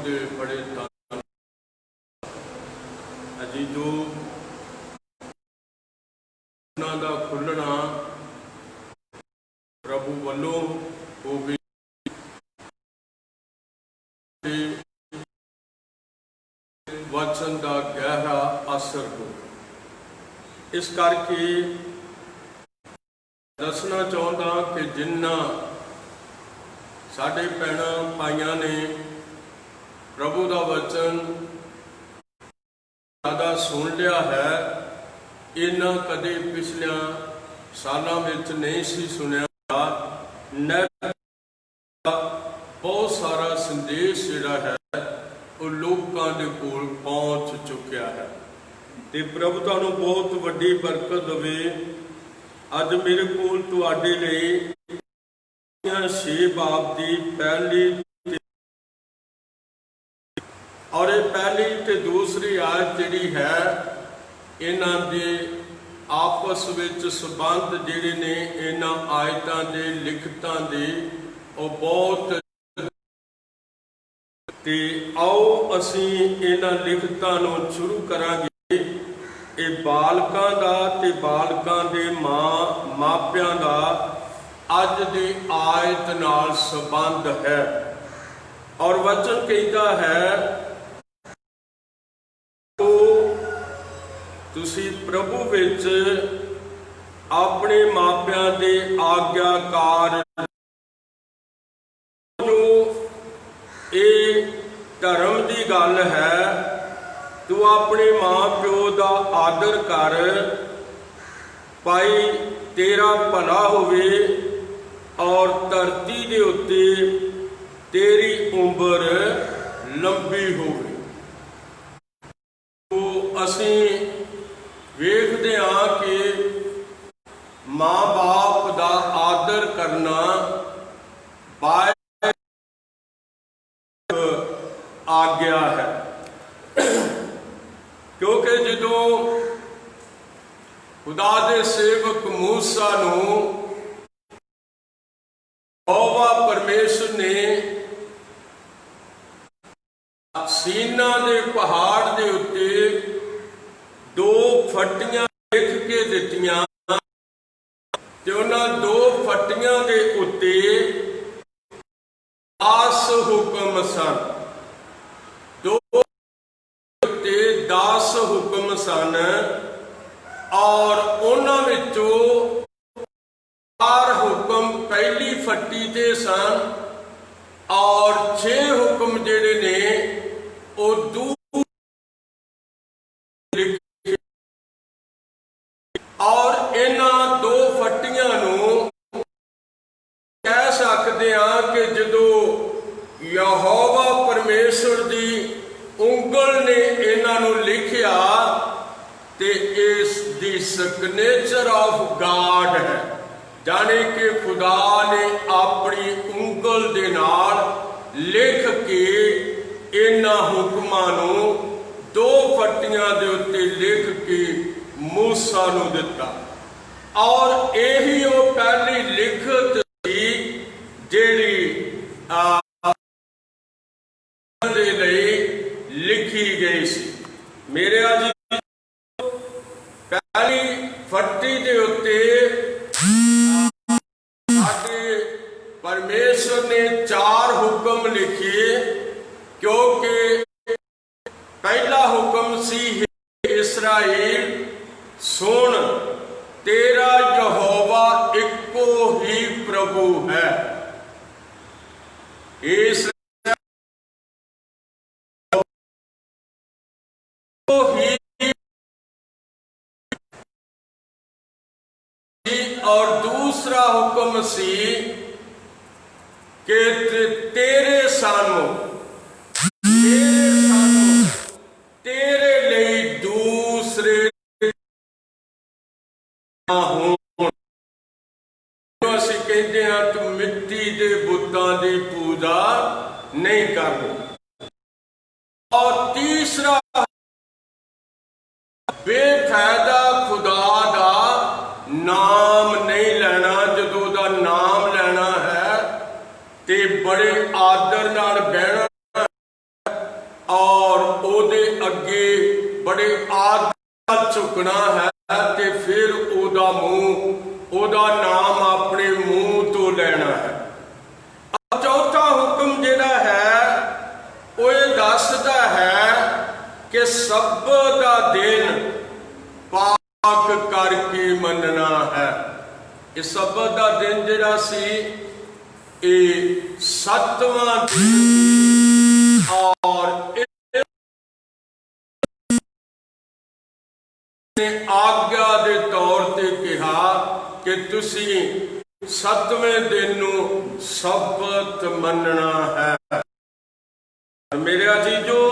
दे बड़े धन अजी जो उन्हां दा खुलना प्रभु वालों हो गई वचन का गहरा असर हो। इस करके दसना चाहता कि जिन्ना साडे भैणां भाइयां ने प्रभु का वचन ज़्यादा सुन लिया है, इन्हां कदे पिछलियां सालां विच नहीं सी सुनिया। नैट बहुत सारा संदेश जिहड़ा है वो लोगों के कोल पहुँच चुकिया है। तो प्रभु तुहानूं बहुत वड्डी बरकत देवे। अज मेरे कोल तुहाडे लई 6 बाब की पहली और पहली ते दूसरी आयत जिहड़ी है इन्हां दे आपस विच संबंध जिहड़े ने इन्हां आयतां दे लिखतां दे वो बहुत। ते आओ असीं इन्हां लिखतां नूं शुरू करांगे। ये बालकां दा ते बालकां दे मापियां दा अज दी आयत नाल संबंध है। और वचन कहता है तो तुसी प्रभु विच अपने मापियां दे आग्याकार ये धर्म की गल है। तू अपने मां प्यो का आदर कर भाई तेरा भला होवे और धरती के उत्ते तेरी उम्र लंबी होवे। तो असीं वेखदे हां कि मां बाप का आदर करना आग्या है, क्योंकि जदों खुदा दे सेवक मूसा नूं यहोवा परमेश्वर ने सीना दे पहाड़ दे उत्ते 2 फट्टियां लिख के दित्तियां ते उन्हां 2 फट्टियां दे उत्ते 10 हुक्म सन। 10 हुक्म सन और उन्हां विचों 4 हुक्म पहली फट्टी ते सन और 6 हुक्म जिहड़े ने वो लिखे। और इन्हां 2 फट्टियां नूं कह सकते हैं कि जदों यहोवा परमेश्वर दी उंगल ने इन्हां नूं लिखिया ते इस दी सिग्नेचर ऑफ गॉड है, जाने कि खुदा ने अपनी उंगल दे नाल लिख के इन्हां हुक्मां नूं 2 फट्टियां दे उत्ते लिख के मूसा नूं दिता। और यही वो पहली लिखत सी जिहड़ी दे लई लिखी गई सी। मेरे अज पहली फट्टी दे उत्ते साडे परमेश्वर ने 4 हुक्म लिखे, क्योंकि पहला हुक्म सी इस्राएल सुन तेरा यहोवा इको ही प्रभु है। इस और दूसरा हुक्म सी कि तेरे सानू तेरे लिए दूसरे असीं कहते हैं तू मिट्टी के बुतां की पूजा नहीं करनी। और तीसरा बेफायदा खुदा का नाम नहीं लेना। जदों दा नाम लेना है ते बड़े आदर नाल बहना ਝੁਕਣਾ ਹੈ ਤੇ ਫਿਰ ਉਹਦਾ ਉਹਦਾ ਨਾਮ ਆਪਣੇ ਮੂੰਹ ਤੋਂ ਲੈਣਾ ਹੈ। ਚੌਥਾ ਹੁਕਮ ਜਿਹੜਾ ਹੈ ਉਹ ਇਹ ਦੱਸਦਾ ਹੈ ਕਿ ਸਬਤ ਦਾ ਦਿਨ ਪਾਕ ਕਰਕੇ ਮੰਨਣਾ ਹੈ। ਇਹ ਸਬਤ ਦਾ ਦਿਨ ਜਿਹੜਾ ਸੀ ਇਹ 7ਵਾਂ ਦਿਨ ਔਰ ਆਗਿਆ ਦੇ ਤੌਰ ਤੇ ਕਿਹਾ ਕਿ ਤੁਸੀਂ 7ਵੇਂ ਦਿਨ ਨੂੰ ਸਬਤ ਮੰਨਣਾ ਹੈ। ਮੇਰੇ ਅਜੀਜ਼ੋ,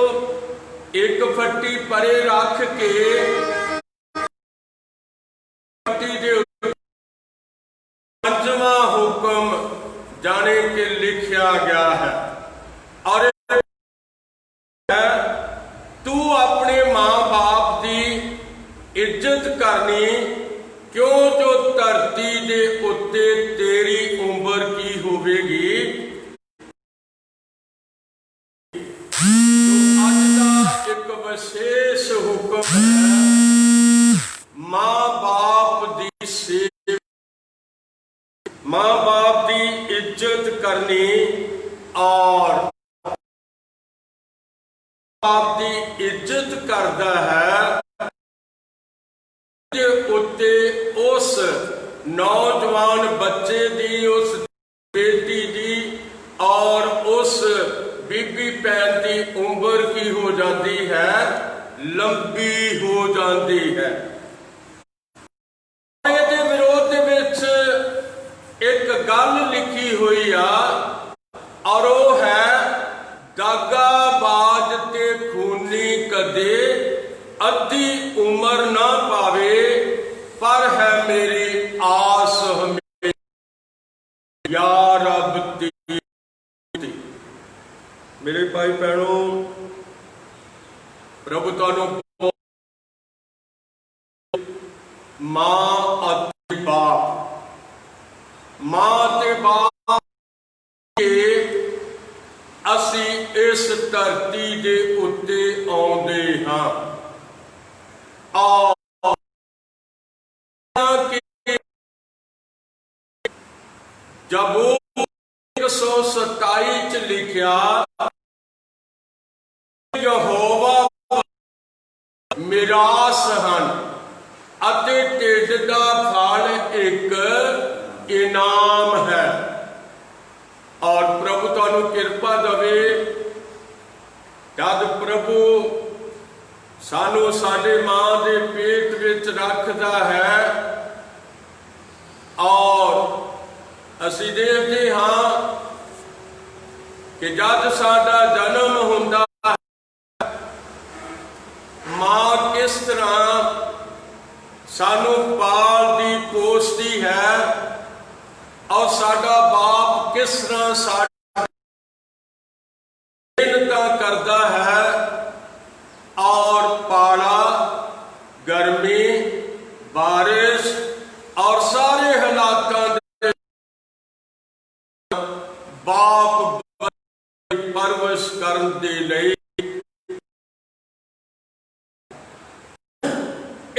ਇੱਕ ਫੱਟੀ ਪਰੇ ਰੱਖ ਕੇ ਫੱਟੀ ਦੇ ਪੰਜਵਾਂ ਹੁਕਮ ਜਾਣੇ ਕਿ ਲਿਖਿਆ ਗਿਆ ਹੈ ਔਰ ਤੂੰ ਆਪਣੇ ਮਾਂ ਬਾਪ ਦੀ ਇੱਜ਼ਤ ਕਰਨੀ, ਕਿਉਂ ਜੋ ਧਰਤੀ ਦੇ ਉੱਤੇ ਤੇਰੀ ਉਮਰ ਕੀ ਹੋਵੇਗੀ। ਅੱਜ ਦਾ ਇੱਕ ਵਿਸ਼ੇਸ਼ ਹੁਕਮ ਹੈ ਮਾਂ ਬਾਪ ਦੀ ਸੇਵਾ, ਮਾਂ ਬਾਪ ਦੀ ਇੱਜ਼ਤ ਕਰਨੀ ਔਰ ਬਾਪ ਦੀ ਇੱਜ਼ਤ ਕਰਦਾ ਹੈ ਦੇ ਉੱਤੇ ਉਸ ਨੌਜਵਾਨ ਬੱਚੇ ਦੀ, ਉਸ ਬੇਟੀ ਦੀ ਔਰ ਉਸ ਬੀਬੀ ਭੈਣ ਦੀ ਉਮਰ ਕੀ ਹੋ ਜਾਂਦੀ ਹੈ, ਲੰਬੀ ਹੋ ਜਾਂਦੀ ਹੈ। ਇਹਦੇ ਵਿਰੋਧ ਦੇ ਵਿੱਚ ਇੱਕ ਗੱਲ ਲਿਖੀ ਹੋਈ ਆ ਔਰ ਉਹ ਹੈ ਦਾਗਾਬਾਜ਼ ਤੇ ਖੂਨੀ ਕਦੇ ਅੱਧੀ ਉਮਰ ਨਾ ਪਾਵੇ, ਪਰ ਹੈ ਮੇਰੀ ਆਸ ਹਮੇਸ਼ਾ ਯਾ ਰੱਬ ਦੀ। ਮੇਰੇ ਭਾਈ ਭੈਣੋ, ਪ੍ਰਭੂ ਤੁਹਾਨੂੰ ਮਾਂ ਅਤੇ ਬਾਪ, ਮਾਂ ਤੇ ਬਾਪ ਕੇ ਅਸੀਂ ਇਸ ਧਰਤੀ ਦੇ ਉੱਤੇ ਆਉਂਦੇ ਹਾਂ। जब 127 ਚ ਲਿਖਿਆ ਯਹੋਵਾ ਮਿਰਾਸ ਹਨ ਅਤੇ ਢਿੱਡ ਦਾ ਫਲ ਇੱਕ ਇਨਾਮ ਹੈ। ਔਰ ਪ੍ਰਭੂ ਤੁਹਾਨੂੰ ਕਿਰਪਾ ਦੇਵੇ, ਜਦ ਪ੍ਰਭੂ ਸਾਨੂੰ ਸਾਡੇ ਮਾਂ ਦੇ ਪੇਟ ਵਿੱਚ ਰੱਖਦਾ ਹੈ ਔਰ ਅਸੀਂ ਦੇਖਦੇ ਹਾਂ ਕਿ ਜਦ ਸਾਡਾ ਜਨਮ ਹੁੰਦਾ ਹੈ ਮਾਂ ਕਿਸ ਤਰ੍ਹਾਂ ਸਾਨੂੰ ਪਾਲਦੀ ਪੋਸਦੀ ਹੈ ਔਰ ਸਾਡਾ ਬਾਪ ਕਿਸ ਤਰ੍ਹਾਂ ਸਾਡੀ ਮਿਹਨਤ ਕਰਦਾ ਹੈ और पाला, गर्मी, बारिश और सारे हालात बाप परवरिश करन दे लई।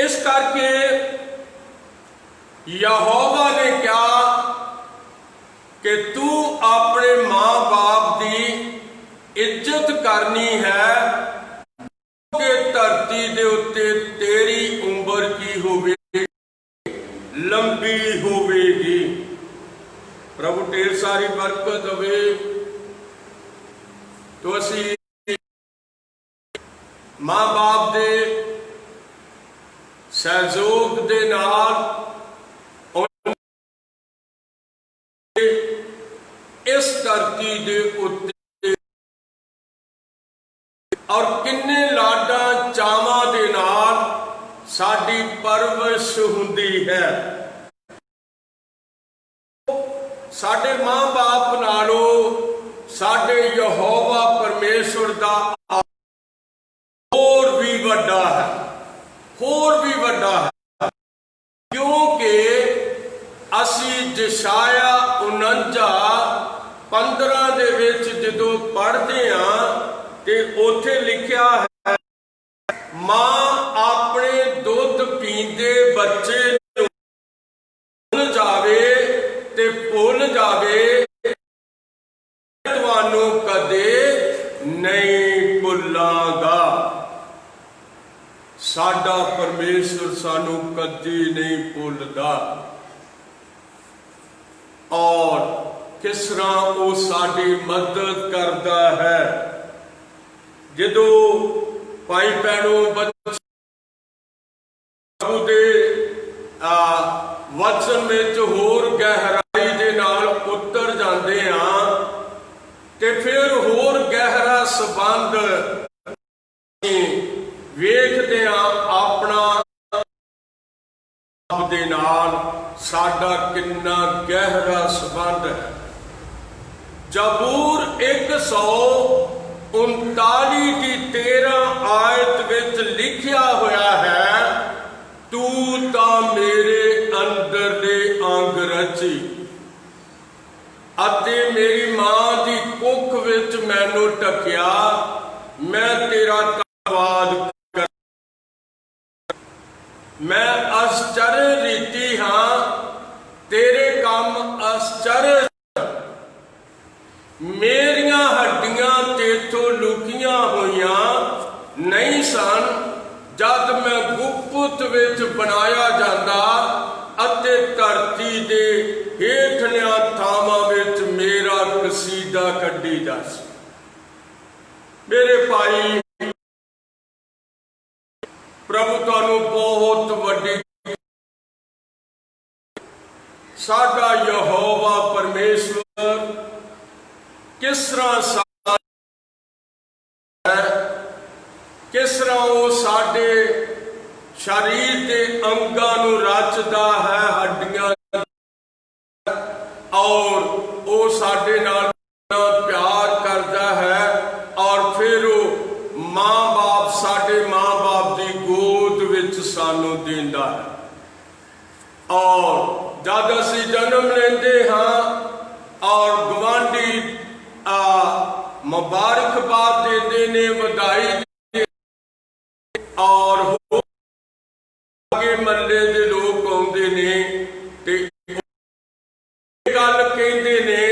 इस करके यहोवा ने कहा कि तू अपने मां बाप की इज्जत करनी है कि धरती दे उत्ते तेरी उम्र की होवेगी, लंबी होवेगी। प्रभु ढेर सारी बरकत देवे। तो असी मां बाप दे सहयोग दे नाल इस धरती दे उत्ते और किन्ने लाडा चावां दे नाल साडी परवरिश हुंदी है। साडे मां बाप नालों साडे यहोवा परमेश्वर दा होर भी वड्डा है, होर भी वड्डा है, क्योंकि असी जशाया 49:15 दे विच जदों पढ़दे हां ते उत्थे लिखिया है मां अपने दुध साडा परमेश्वर सानू कदी नहीं भुलदा और किस तरह वो साडी मदद करता है। जदों भाई भैनों प्रभु दे वचन में होर गहराई दे नाल उतर जाते हाँ ते फिर होर गहरा संबंध वेखते हाँ अपना दे नाल साडा कितना गहरा संबंध है। जबूर 139 की 13 आयत विच लिखिया होया है, तू ता मेरे अंदर दे अंग रची अते मेरी मां दी कुख विच मैनू ढकिया, मैं तेरा धन्नवाद कर। मैं आश्चर्य रीति हाँ, तेरे काम आश्चर्य। मेरिया हड्डियां तेथों लुकियां हुईयां नहीं सन जद मैं गुप्त विच बनाया जाता अते धरती दे हेठलियां थावां विच मेरा कसीदा कड्डी जा सी। मेरे भाई प्रभु तुहानू बहुत वड्डी साडा यहोवा परमेश्वर किस तरह है, किस तरह वो साडे शरीर के अंगां नू रचदा है, हड्डियां और वो साडे नाल प्यार करता है और फिर वो मां बाप साडे मां बाप की गोद विच सानू देंदा है। और जद असीं जन्म लेंदे हाँ और गवांढी मुबारकबाद देते ने, बधाई और आगे मल्ले दे लोग आउंदे ने ते गल कहंदे ने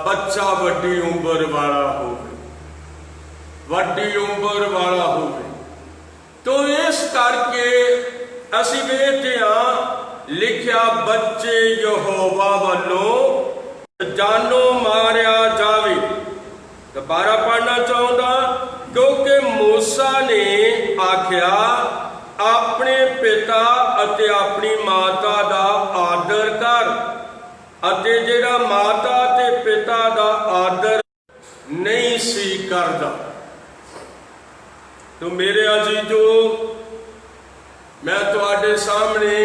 बच्चा वड्डी उम्र वाला होवे, वड्डी उम्र वाला होवे। तो इस करके असीं वेखदे हां लिखिया बच्चे यहोवा वालों जानो मारिया जावे। दोबारा पढ़ना चाहूंगा, क्योंकि मूसा ने आख्या अपने पिता अते अपनी माता दा आदर कर, अते जेड़ा माता ते पिता दा आदर नहीं सी करदा। तो मेरे अजीजो, मैं तुहाडे सामने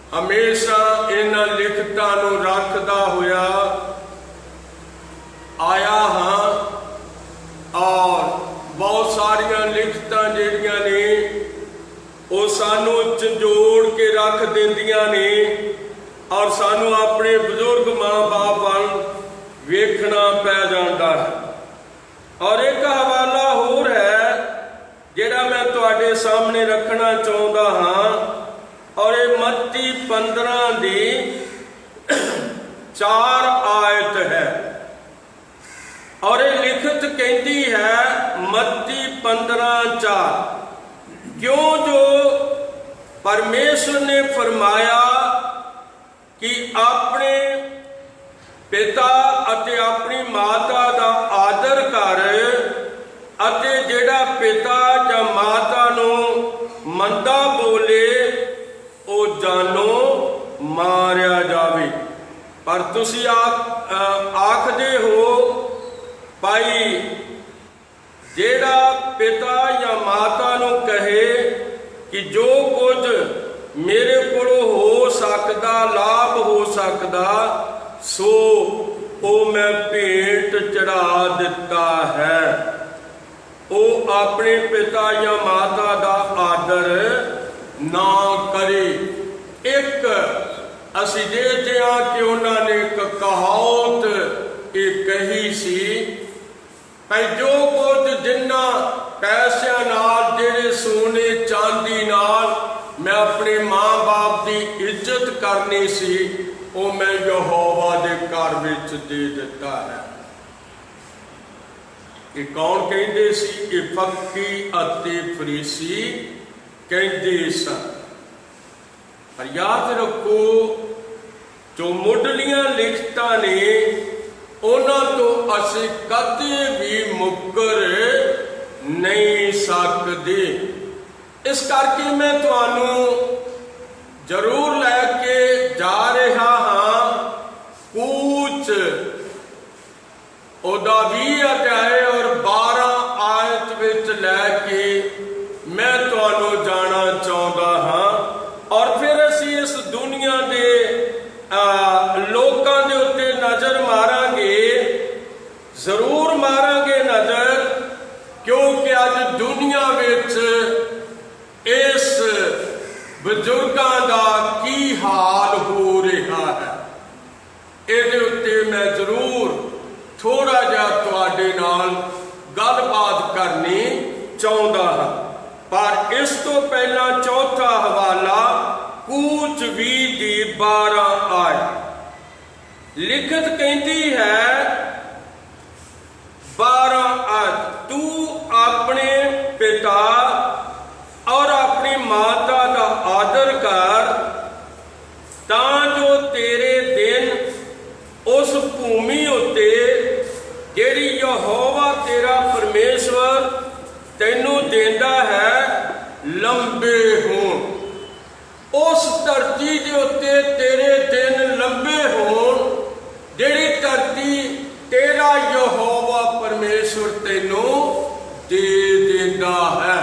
हमेशा इन्हां लिखतां नूं रखदा होया आया हाँ और बहुत सारिया लिखतां जिहड़ियां ने वो सानू झंजोड़ के रख देंदियां ने और सानू अपने बजुर्ग माँ बाप वाल वेखना पै जाता है। और एक हवाला होर है जिहड़ा मैं तुहाडे सामने रखना चाहुंदा हाँ, और ये मत्ती 15 दी 4 आयत है। और ये लिखत कहती है मत्ती 15:4, क्यों जो परमेश्वर ने फरमाया कि अपने पिता अते अपनी माता दा आदर कर, अते जेड़ा पिता या माता नू मंदा बोले ओ जानो मारिया जावे। पर तुसी आखदे हो भाई जेड़ा पिता या माता नू कहे कि जो कुछ मेरे कोलों हो सकदा, लाभ हो सकदा, सो ओ मैं भेंट चढ़ा दिता है। ओ अपने पिता या माता दा आदर ना करे। एक असी देखते हाँ कि उन्होंने एक कहावत एक कही सी, भाई जो कुछ जिन्ना पैसों नाल, जेड़े सोने चांदी नाल मैं अपने माँ बाप की इज्जत करनी सी, वो मैं यहोवा दे घर विच दे दिता है। ये कौन कहते सी? ये फक्की अते फरीसी ਕਹਿੰਦੇ ਸਨ। ਪਰ ਯਾਦ ਰੱਖੋ, ਜੋ ਮੁੱਢਲੀਆਂ ਲਿਖਤਾਂ ਨੇ ਉਹਨਾਂ ਤੋਂ ਅਸੀਂ ਕਦੇ ਵੀ ਮੁੱਕਰ ਨਹੀਂ ਸਕਦੇ। ਇਸ ਕਰਕੇ ਮੈਂ ਤੁਹਾਨੂੰ ਜ਼ਰੂਰ ਲੈ ਕੇ ਜਾ ਰਿਹਾ ਹਾਂ ਕੂਚ, ਉਹਦਾ 20 ਅਧਿਆਏ ਔਰ 12 ਆਇਤ ਵਿੱਚ ਲੈ ਕੇ ਮੈਂ ਤੁਹਾਨੂੰ ਜਾਣਾ ਚਾਹੁੰਦਾ ਹਾਂ। ਔਰ ਫਿਰ ਅਸੀਂ ਇਸ ਦੁਨੀਆ ਦੇ ਲੋਕਾਂ ਦੇ ਉੱਤੇ ਨਜ਼ਰ ਮਾਰਾਂਗੇ, ਜ਼ਰੂਰ ਮਾਰਾਂਗੇ ਨਜ਼ਰ, ਕਿਉਂਕਿ ਅੱਜ ਦੁਨੀਆ ਵਿੱਚ ਇਸ ਬਜ਼ੁਰਗਾਂ ਦਾ ਕੀ ਹਾਲ ਹੋ ਰਿਹਾ ਹੈ, ਇਹਦੇ ਉੱਤੇ ਮੈਂ ਜ਼ਰੂਰ ਥੋੜਾ ਜਿਹਾ ਤੁਹਾਡੇ ਨਾਲ ਗੱਲਬਾਤ ਕਰਨੀ ਚਾਹੁੰਦਾ ਹਾਂ। ਪਰ ਇਸ ਤੋਂ ਪਹਿਲਾਂ ਚੌਥਾ ਹਵਾਲਾ ਕੂਚ 20 ਦੀ 12 ਆਇਤ। ਲਿਖਤ ਕਹਿੰਦੀ ਹੈ 12 ਆਇਤ, ਤੂੰ ਆਪਣੇ ਪਿਤਾ ਔਰ ਆਪਣੀ ਮਾਤਾ ਦਾ ਆਦਰ ਕਰ, ਤਾਂ ਜੋ ਤੇਰੇ ਦਿਨ ਉਸ ਭੂਮੀ ਉੱਤੇ ਜਿਹੜੀ ਯਹੋਵਾ ਤੇਰਾ ਪਰਮੇਸ਼ਵਰ ਤੈਨੂੰ ਦਿੰਦਾ ਹੈ ਲੰਬੇ ਹੋਣ। ਉਸ ਧਰਤੀ ਦੇ ਉੱਤੇ ਤੇਰੇ ਦਿਨ ਲੰਬੇ ਹੋਣ, ਜਿਹੜੀ ਧਰਤੀ ਤੇਰਾ ਯਹੋਵਾ ਪਰਮੇਸ਼ਵਰ ਤੈਨੂੰ ਦੇ ਦਿੰਦਾ ਹੈ।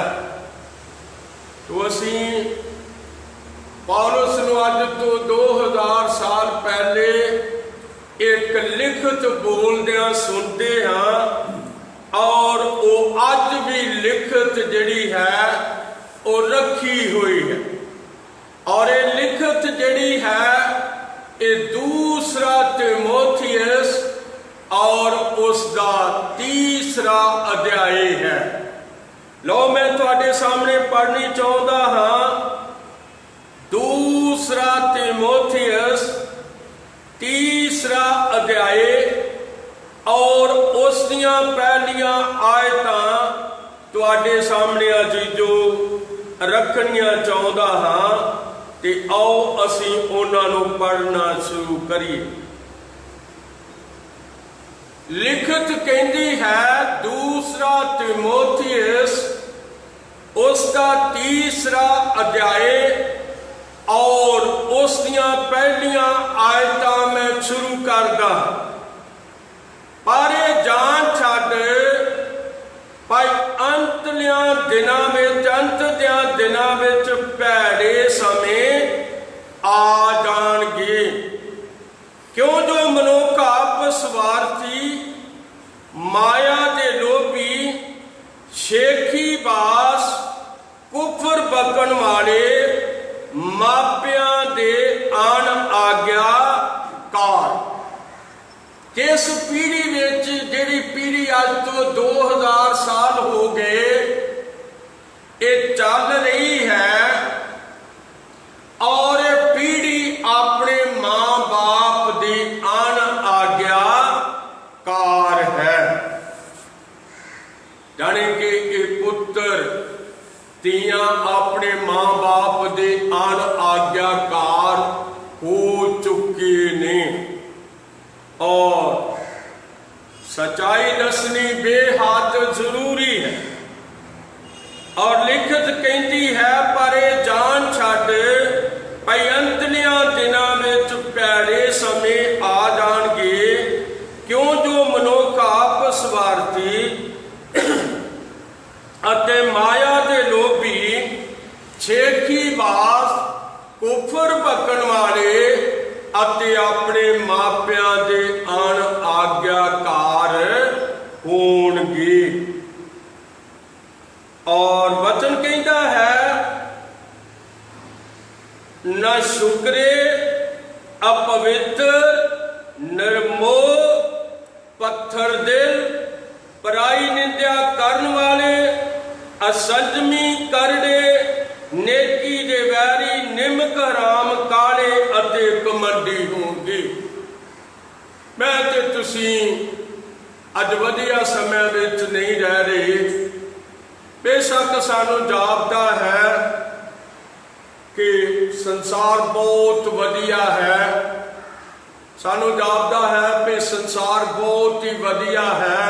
ਤੋ ਅਸੀਂ ਪੌਲਸ ਨੂੰ ਅੱਜ ਤੋਂ 2000 ਸਾਲ ਪਹਿਲੇ ਇੱਕ ਲਿਖਤ ਬੋਲਦਿਆਂ ਸੁਣਦੇ ਹਾਂ, ਔਰ ਉਹ ਅੱਜ ਵੀ ਲਿਖਤ ਜਿਹੜੀ ਹੈ ਉਹ ਰੱਖੀ ਹੋਈ ਹੈ। ਔਰ ਇਹ ਲਿਖਤ ਜਿਹੜੀ ਹੈ ਇਹ ਦੂਸਰਾ ਤਿਮੋਥੀਅਸ ਔਰ ਉਸ ਦਾ ਤੀਸਰਾ ਅਧਿਆਇ ਹੈ। ਲਓ ਮੈਂ ਤੁਹਾਡੇ ਸਾਹਮਣੇ ਪੜ੍ਹਨੀ ਚਾਹੁੰਦਾ ਹਾਂ ਦੂਸਰਾ ਤਿਮੋਥੀਅਸ ਤੀਸਰਾ ਅਧਿਆਇ ਔਰ ਉਸ ਦੀਆਂ ਪਹਿਲੀਆਂ ਆਇਤਾਂ ਤੁਹਾਡੇ ਸਾਹਮਣੇ ਅਜੀਜ਼ੋ ਰੱਖਣੀਆਂ ਚਾਹੁੰਦਾ ਹਾਂ, ਤੇ ਆਓ ਅਸੀਂ ਉਹਨਾਂ ਨੂੰ ਪੜ੍ਹਨਾ ਸ਼ੁਰੂ ਕਰੀਏ। ਲਿਖਤ ਕਹਿੰਦੀ ਹੈ ਦੂਸਰਾ ਤਿਮੋਥੀਅਸ ਉਸ ਦਾ ਤੀਸਰਾ ਅਧਿਆਇ ਔਰ ਉਸ ਦੀਆਂ ਪਹਿਲੀਆਂ ਆਇਤਾਂ ਮੈਂ ਸ਼ੁਰੂ ਕਰਦਾ। ਪਰ ਇਹ ਜਾਣ ਛੱਡ ਭਾਈ ਅੰਤਲਿਆਂ ਦਿਨਾਂ ਵਿੱਚ, ਅੰਤ ਦਿਆਂ ਦਿਨਾਂ ਵਿੱਚ ਭੈੜੇ ਸਮੇਂ ਆ ਜਾਣਗੇ, ਕਿਉਂ ਜੋ ਮਨੁੱਖ ਆਪ ਸਵਾਰਥੀ, ਮਾਇਆ ਦੇ ਲੋਭੀ, ਸ਼ੇਖੀਬਾਜ਼, ਕੁਫਰ ਬਕਣ ਵਾਲੇ, ਮਾਪਿਆਂ ਦੇ ਅਣ ਆਗਿਆਕਾਰ। ਇਸ ਪੀੜ੍ਹੀ ਵਿੱਚ, ਜਿਹੜੀ ਪੀੜ੍ਹੀ ਅੱਜ ਤੋਂ 2000 ਸਾਲ ਹੋ ਗਏ ਇਹ ਚੱਲ ਰਹੀ ਹੈ, ਔਰ ਇਹ ਪੀੜ੍ਹੀ ਆਪਣੇ ਮਾਂ-ਬਾਪ ਦੀ ਅਣ ਆਗਿਆਕਾਰ ਹੈ। ਜਾਣੀ ਕਿ ਇਹ ਪੁੱਤਰ ਧੀਆਂ ਆਪਣੇ ਮਾਂ-ਬਾਪ ਦੇ ਅਣ ਆਗਿਆਕਾਰ ਹੋ ਚੁੱਕੇ ਨੇ, ਔਰ सच्चाई दसनी बेहद जरूरी है। और लिखत कहती है पर जान छड़ भाई अंतलियां दिनां विच भैड़े समय आ जाणगे, क्यों जो मनुख आप स्वार्थी अते माया दे लोभी, छेखीबाज, कुफर बकण वाले अते अपने मापियां दे अण आग्याकार होणगे। और वचन कहता है न शुक्रे, अपवित्र, निर्मोह, पत्थर दिल, पराई निंदा करन वाले, असंजमी, करड़े, नेकी दे वैरी, निमक हराम, काले अते कमंडी होंगे। मैं ते तुसी अज वधिया समय विच नहीं रह रहे। बेशक सानू जापता है कि संसार बहुत वधिया है, सानू जापदा है कि संसार बहुत ही वधिया है।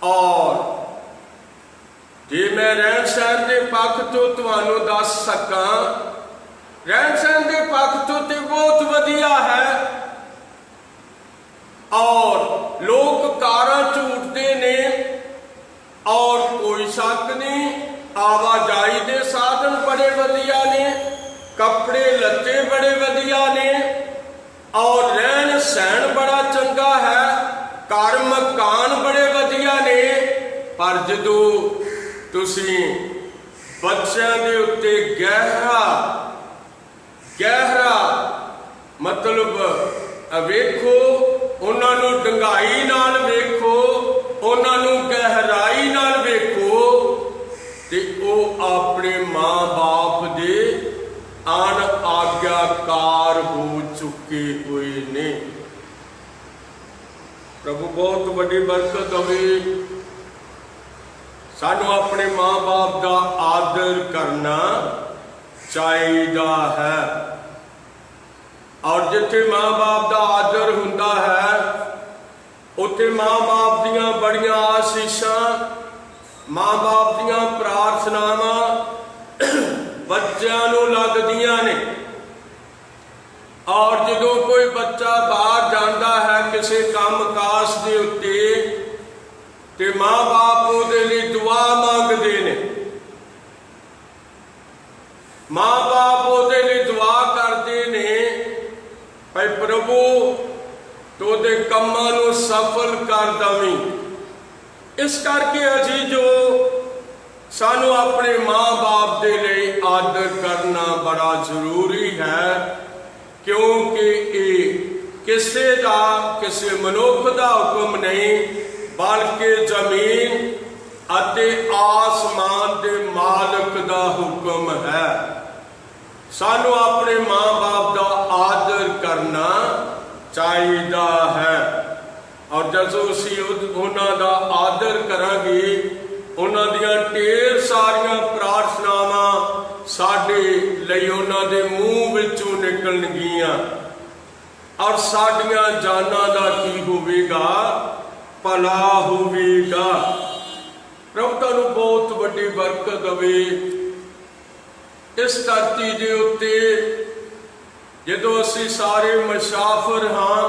और जे मैं रहन सहन के पक्ष तो तुहानू दस सका, रहन सहन के पक्ष तो बहुत वधिया है। और लोग कारां च उठते ने और कोई शक नहीं, आवाजाई के साधन बड़े वधिया ने, कपड़े लत्ते बड़े वधिया ने, और रहन सहन बड़ा चंगा है, घर मकान बड़े वधिया ने। पर जदों तुसी बच्चों के उत्ते गहरा मतलब वेखो, उन्होंने डंगाई नाल वेखो, उन्होंने गहराई नाल वेखो, ते ओ अपने माँ बाप दे अन आज्ञाकार हो चुके हुए ने। प्रभु बहुत बड़ी बरकत होवे, सानू अपने माँ बाप का आदर करना चाहिदा है। और जिथे माँ बाप का आदर हुंदा है, उत्थे माँ बाप दियां बड़ियां आशीषां, माँ बाप दियां प्रार्थनावां बच्चों नूं लगदियां ने। और जदों कोई बच्चा बाहर जाता है किसी काम काज के उत्ते, ते माँ बाप उहदे लई दुआ मंगदे ने, माँ बाप उहदे लई दुआ करदे ने, भाई प्रभु तो दे कम्मां नूं सफल कर दवीं। इस करके अजी जो सानू अपने माँ बाप दे लई आदर करना बड़ा जरूरी है, क्योंकि ये किसी मनुख का हुक्म नहीं, बल्कि जमीन अते आसमान के मालिक का हुक्म है। सानू अपने माँ बाप का आदर करना चाहिदा है। और जदों असीं उन्हां दा आदर करांगे, उन्हां दियां ढेर सारियां प्रार्थनावां साडे लई उन्हां दे मूँह विचों निकलणगीਆਂ, और साडियां जानां दा की होवेगा, भला होवेगा। प्रभु तुहानू बहुत वड्डी बरकत होवे। इस धरती के उत्ते जदों असीं सारे मुसाफिर हाँ,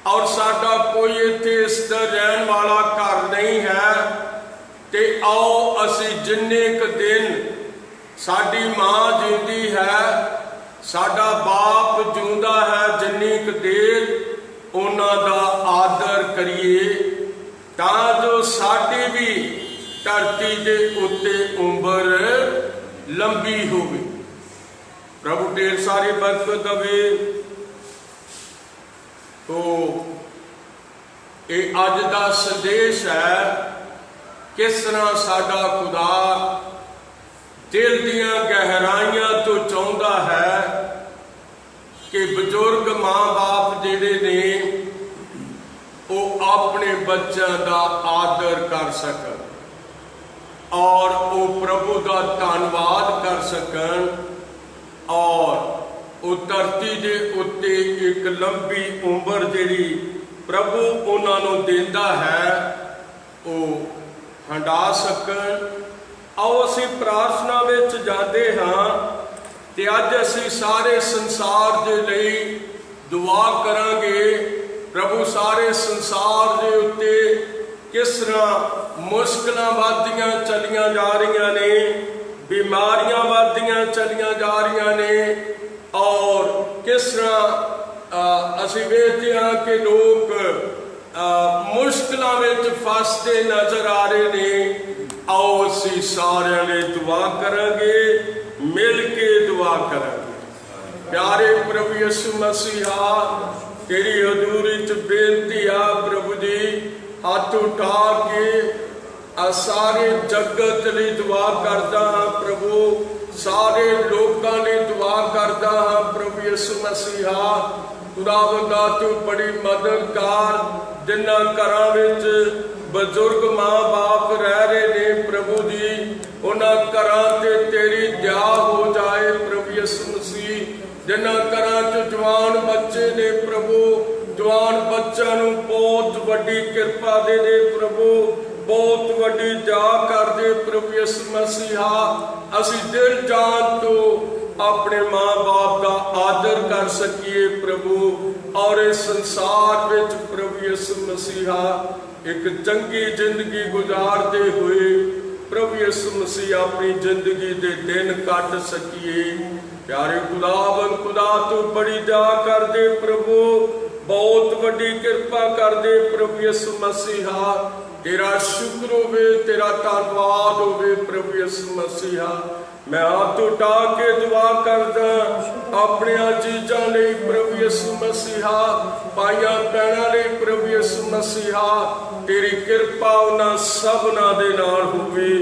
और साडा कोई इत्थे स्थिर रहन वाला घर नहीं है, ते आओ असीं जिन्ने क दिन साडी माँ जींदी है, साडा बाप जिउंदा है, जिन्नी क देर उन्हां दा आदर करिए, तां जो साडी भी धरती के उत्ते उम्र लंबी होवे। प्रभु ढेर सारी बरकत देवे। तो ये अज का संदेश है, किस तरह साडा खुदा दिल दियां गहराइयां तो चाहुंदा है कि बजुर्ग माँ बाप जिहड़े ने वो अपने बच्चों का आदर कर सकन और वो प्रभु का धन्यवाद कर सकन, और वो धरती के उत्ते एक लंबी उम्र जिहड़ी प्रभु उन्होंने देंदा है वो हंडा सकन। आओ असीं प्रार्थना विच जाते हाँ, ते अज असीं सारे संसार के लिए दुआ करांगे। प्रभु सारे संसार के उत्ते किस तरह मुश्किलां वधदियां चलियां जा रही ने, बीमारियां वधदियां चलियां जा रही ने, और किस तरह असीं वेखदे हां कि लोग मुश्किलां विच फसदे नजर आ रहे ने। आओ असीं सारिਆਂ ने दुआ करांगे, मिल के दुआ करांगे। प्यारे प्रभु यीशु मसीहा, तेरी हजूरी च बेनती आ प्रभु जी, हाथ उठा के सारे जगत लिए दुआ करता हाँ प्रभु, सारे लोगों लिए दुआ करता हाँ प्रभु यीशु मसीहा। खुदावंदा तू बड़ी मददगार, जिन्हां घरां विच बजुर्ग माँ बाप रह रहे ने प्रभु जी, ਉਹਨਾਂ ਘਰਾਂ ਤੇ ਤੇਰੀ ਦਇਆ ਹੋ ਜਾਏ ਪ੍ਰਭੂ ਯਿਸੂ ਮਸੀਹ। ਜਿਨ੍ਹਾਂ ਘਰਾਂ 'ਚ ਜਵਾਨ ਬੱਚੇ ਨੇ ਪ੍ਰਭੂ, ਜਵਾਨ ਬੱਚਿਆਂ ਨੂੰ ਬਹੁਤ ਵੱਡੀ ਕਿਰਪਾ ਦੇ ਦੇ ਪ੍ਰਭੂ, ਬਹੁਤ ਵੱਡੀ ਦਇਆ ਕਰ ਦੇ ਪ੍ਰਭੂ ਯਿਸੂ ਮਸੀਹਾ। ਅਸੀਂ ਦਿਲ ਜਾਨ ਤੋਂ ਆਪਣੇ ਮਾਂ-ਬਾਪ ਦਾ ਆਦਰ ਕਰ ਸਕੀਏ ਪ੍ਰਭੂ, ਔਰ ਇਸ ਸੰਸਾਰ ਵਿੱਚ ਪ੍ਰਭੂ ਯਿਸੂ ਮਸੀਹਾ ਇੱਕ ਚੰਗੀ ਜ਼ਿੰਦਗੀ ਗੁਜ਼ਾਰਦੇ ਹੋਏ ਪ੍ਰਭੂ ਯਿਸੂ ਮਸੀਹ ਆਪਣੀ ਜ਼ਿੰਦਗੀ ਦੇ ਦਿਨ ਕੱਟ ਸਕੀਏ। ਪਿਆਰੇ ਖੁਦਾਵੰਦ ਖੁਦਾ ਤੂੰ ਬੜੀ ਦਇਆ ਕਰਦੇ ਪ੍ਰਭੂ, ਬਹੁਤ ਵੱਡੀ ਕਿਰਪਾ ਕਰਦੇ ਪ੍ਰਭੂ ਯਿਸੂ ਮਸੀਹਾ। तेरा शुक्र होवे, तेरा धन्यवाद होवे प्रभु यीशु मसीहा। मैं हाथ उठा के दुआ करदा अपने चीज़ां लई प्रभु यीशु मसीहा, भाइयां भैणां लई प्रभु यीशु मसीहा। तेरी किरपा उन्हां सबना दे नाल होवे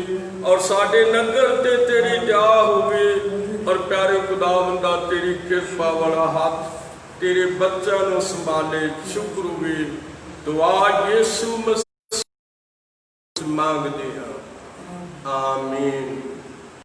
और साडे नगर ते तेरी दया होवे। और प्यारे खुदावंदा तेरी किरपा वाला हाथ तेरे बच्चों नूं संभाले। शुक्र होवे। दुआ यीशु मसीह मांगते हैं। आमीन।